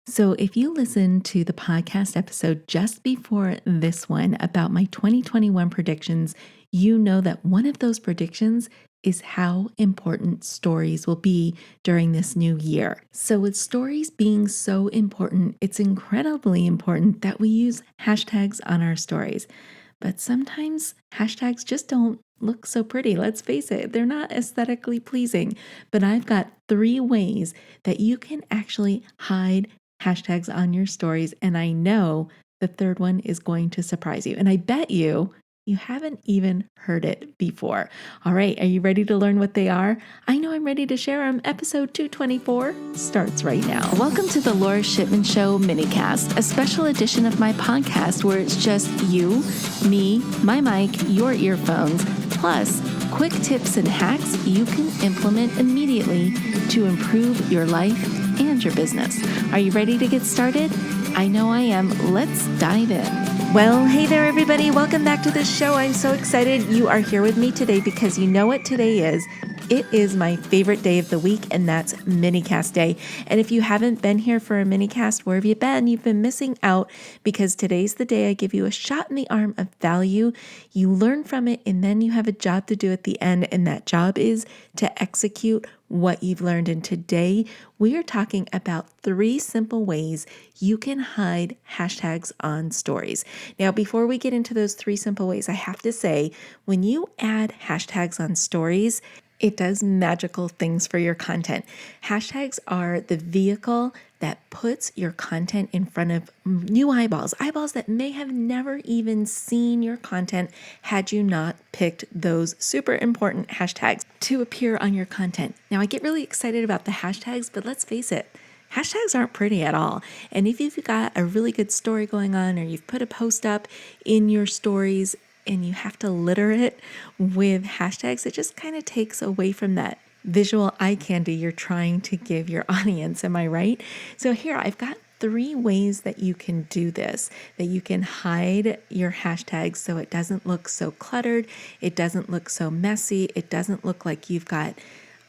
So, if you listen to the podcast episode just before this one about my 2021 predictions, you know that one of those predictions is how important stories will be during this new year. So, with stories being so important, it's incredibly important that we use hashtags on our stories. But sometimes hashtags just don't look so pretty. Let's face it, they're not aesthetically pleasing. But I've got 3 ways that you can actually hide hashtags on your stories. And I know the third one is going to surprise you. And I bet you haven't even heard it before. All right, are you ready to learn what they are? I know I'm ready to share them. Episode 224 starts right now. Welcome to the Lora Shipman Show minicast, a special edition of my podcast where it's just you, me, my mic, your earphones, plus quick tips and hacks you can implement immediately to improve your life and your business. Are you ready to get started? I know I am. Let's dive in. Well, hey there, everybody. Welcome back to the show. I'm so excited you are here with me today because you know what today is. It is my favorite day of the week, and that's minicast day. And if you haven't been here for a minicast, where have you been? You've been missing out because today's the day I give you a shot in the arm of value. You learn from it, and then you have a job to do at the end, and that job is to execute what you've learned. And today we are talking about 3 simple ways you can hide hashtags on stories. Now, before we get into those 3 simple ways, I have to say, when you add hashtags on stories, it does magical things for your content. Hashtags are the vehicle that puts your content in front of new eyeballs that may have never even seen your content had you not picked those super important hashtags to appear on your content. Now, I get really excited about the hashtags, but let's face it, hashtags aren't pretty at all. And if you've got a really good story going on, or you've put a post up in your stories and you have to litter it with hashtags, it just kind of takes away from that visual eye candy you're trying to give your audience. Am I right? So here I've got 3 ways that you can do this, that you can hide your hashtags so it doesn't look so cluttered, it doesn't look so messy, it doesn't look like you've got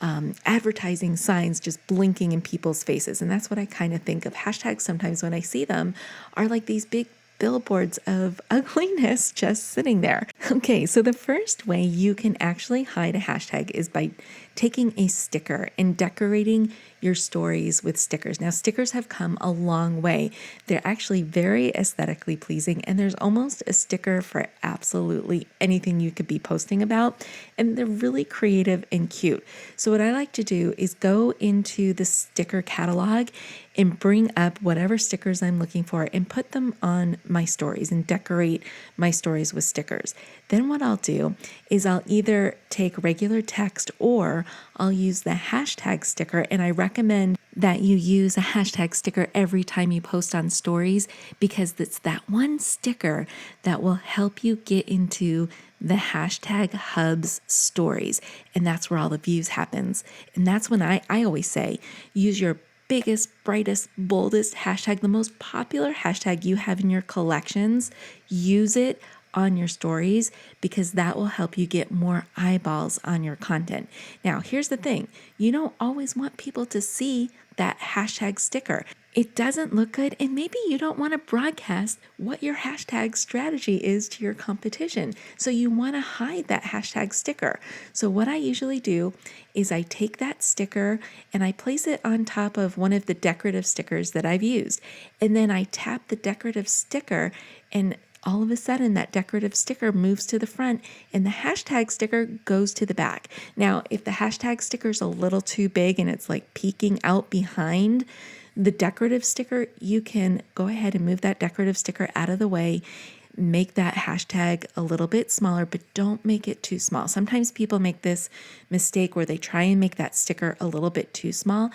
advertising signs just blinking in people's faces. And that's what I kind of think of hashtags sometimes when I see them, are like these big billboards of ugliness just sitting there. Okay, so the first way you can actually hide a hashtag is by taking a sticker and decorating your stories with stickers. Now, stickers have come a long way. They're actually very aesthetically pleasing, and there's almost a sticker for absolutely anything you could be posting about, and they're really creative and cute. So what I like to do is go into the sticker catalog and bring up whatever stickers I'm looking for and put them on my stories and decorate my stories with stickers. Then what I'll do is I'll either take regular text or I'll use the hashtag sticker, and I recommend that you use a hashtag sticker every time you post on stories because it's that one sticker that will help you get into the hashtag hub's stories, and that's where all the views happens. And that's when I always say, use your biggest, brightest, boldest hashtag, the most popular hashtag you have in your collections, use it on your stories because that will help you get more eyeballs on your content. Now, here's the thing. You don't always want people to see that hashtag sticker. It doesn't look good, and maybe you don't want to broadcast what your hashtag strategy is to your competition. So you want to hide that hashtag sticker. So what I usually do is I take that sticker and I place it on top of one of the decorative stickers that I've used. And then I tap the decorative sticker, and all of a sudden that decorative sticker moves to the front and the hashtag sticker goes to the back. Now, if the hashtag sticker is a little too big and it's like peeking out behind the decorative sticker, you can go ahead and move that decorative sticker out of the way, make that hashtag a little bit smaller, but don't make it too small. Sometimes people make this mistake where they try and make that sticker a little bit too small.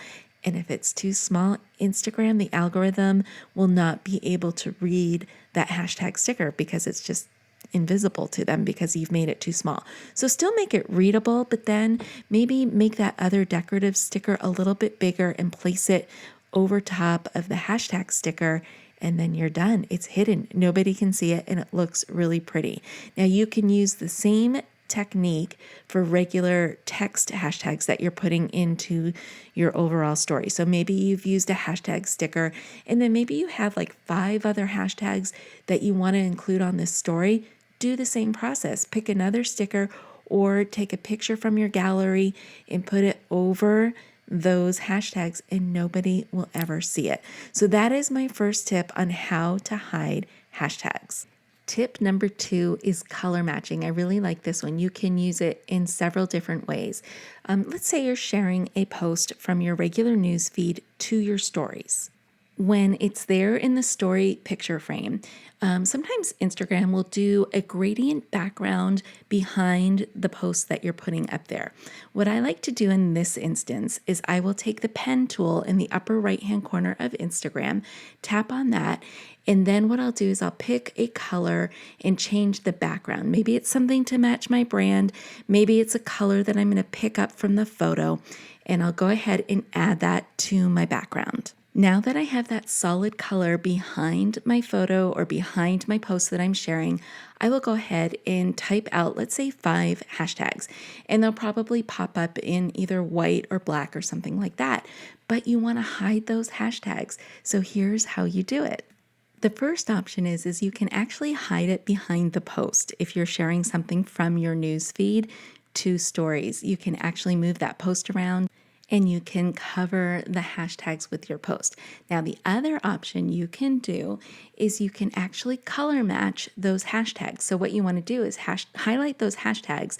And if it's too small, Instagram, the algorithm will not be able to read that hashtag sticker because it's just invisible to them because you've made it too small. So still make it readable, but then maybe make that other decorative sticker a little bit bigger and place it over top of the hashtag sticker, and then you're done. It's hidden. Nobody can see it, and it looks really pretty. Now, you can use the same technique for regular text hashtags that you're putting into your overall story. So maybe you've used a hashtag sticker, and then maybe you have like 5 other hashtags that you want to include on this story. Do the same process. Pick another sticker or take a picture from your gallery and put it over those hashtags, and nobody will ever see it. So that is my first tip on how to hide hashtags. Tip number 2 is color matching. I really like this one. You can use it in several different ways. Let's say you're sharing a post from your regular news feed to your stories. When it's there in the story picture frame, sometimes Instagram will do a gradient background behind the post that you're putting up there. What I like to do in this instance is I will take the pen tool in the upper right-hand corner of Instagram, tap on that, and then what I'll do is I'll pick a color and change the background. Maybe it's something to match my brand. Maybe it's a color that I'm going to pick up from the photo, and I'll go ahead and add that to my background. Now that I have that solid color behind my photo or behind my post that I'm sharing, I will go ahead and type out, let's say 5 hashtags, and they'll probably pop up in either white or black or something like that. But you want to hide those hashtags. So here's how you do it. The first option is you can actually hide it behind the post. If you're sharing something from your news feed to stories, you can actually move that post around and you can cover the hashtags with your post. Now, the other option you can do is you can actually color match those hashtags. So what you want to do is highlight those hashtags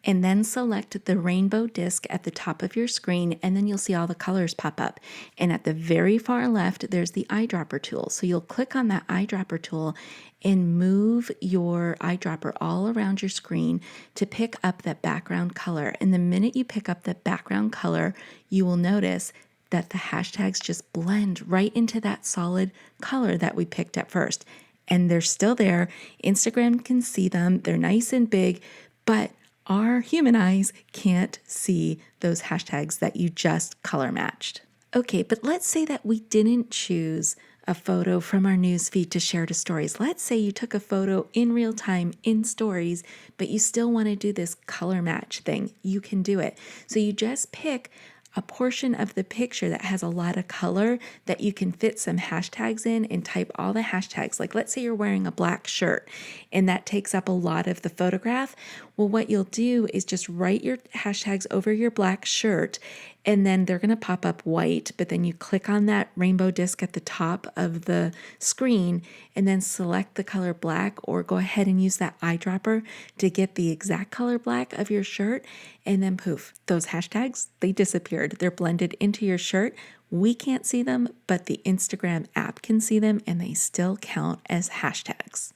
and then select the rainbow disc at the top of your screen, and then you'll see all the colors pop up. And at the very far left, there's the eyedropper tool. So you'll click on that eyedropper tool and move your eyedropper all around your screen to pick up that background color. And the minute you pick up the background color, you will notice that the hashtags just blend right into that solid color that we picked at first. And they're still there. Instagram can see them. They're nice and big, but our human eyes can't see those hashtags that you just color matched. Okay, but let's say that we didn't choose a photo from our news feed to share to stories. Let's say you took a photo in real time in stories, but you still want to do this color match thing. You can do it. So you just pick a portion of the picture that has a lot of color that you can fit some hashtags in and type all the hashtags. Like let's say you're wearing a black shirt and that takes up a lot of the photograph. Well, what you'll do is just write your hashtags over your black shirt, and then they're going to pop up white, but then you click on that rainbow disc at the top of the screen and then select the color black, or go ahead and use that eyedropper to get the exact color black of your shirt. And then poof, those hashtags, they disappeared. They're blended into your shirt. We can't see them, but the Instagram app can see them, and they still count as hashtags.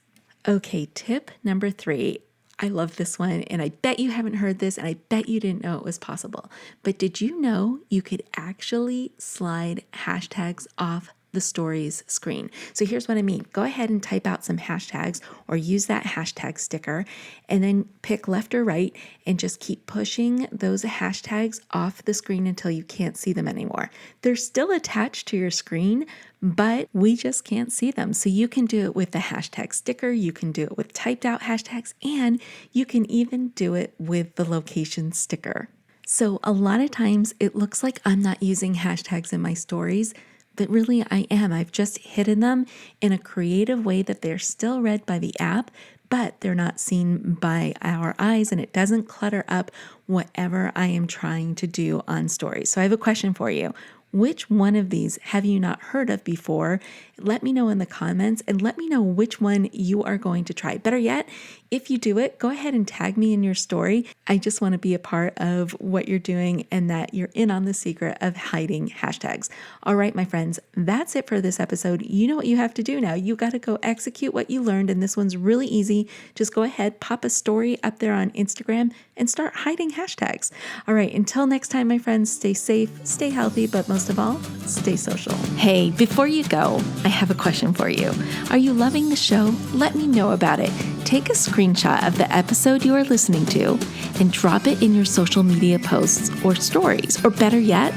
Okay, tip number 3. I love this one, and I bet you haven't heard this, and I bet you didn't know it was possible. But did you know you could actually slide hashtags off the stories screen? So here's what I mean. Go ahead and type out some hashtags or use that hashtag sticker, and then pick left or right and just keep pushing those hashtags off the screen until you can't see them anymore. They're still attached to your screen, but we just can't see them. So you can do it with the hashtag sticker, you can do it with typed out hashtags, and you can even do it with the location sticker. So a lot of times it looks like I'm not using hashtags in my stories, but really I am. I've just hidden them in a creative way that they're still read by the app, but they're not seen by our eyes, and it doesn't clutter up whatever I am trying to do on stories. So I have a question for you. Which one of these have you not heard of before? Let me know in the comments, and let me know which one you are going to try. Better yet, if you do it, go ahead and tag me in your story. I just want to be a part of what you're doing and that you're in on the secret of hiding hashtags. All right, my friends, that's it for this episode. You know what you have to do now. You got to go execute what you learned, and this one's really easy. Just go ahead, pop a story up there on Instagram and start hiding hashtags. All right, until next time, my friends, stay safe, stay healthy, but most of all, stay social. Hey, before you go, I have a question for you. Are you loving the show? Let me know about it. Take a screenshot of the episode you are listening to and drop it in your social media posts or stories. Or better yet,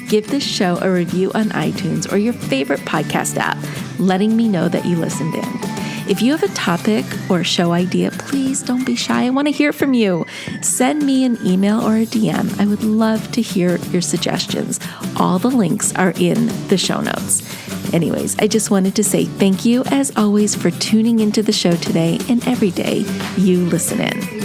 give this show a review on iTunes or your favorite podcast app, letting me know that you listened in. If you have a topic or show idea, please don't be shy. I want to hear from you. Send me an email or a DM. I would love to hear your suggestions. All the links are in the show notes. Anyways, I just wanted to say thank you as always for tuning into the show today and every day you listen in.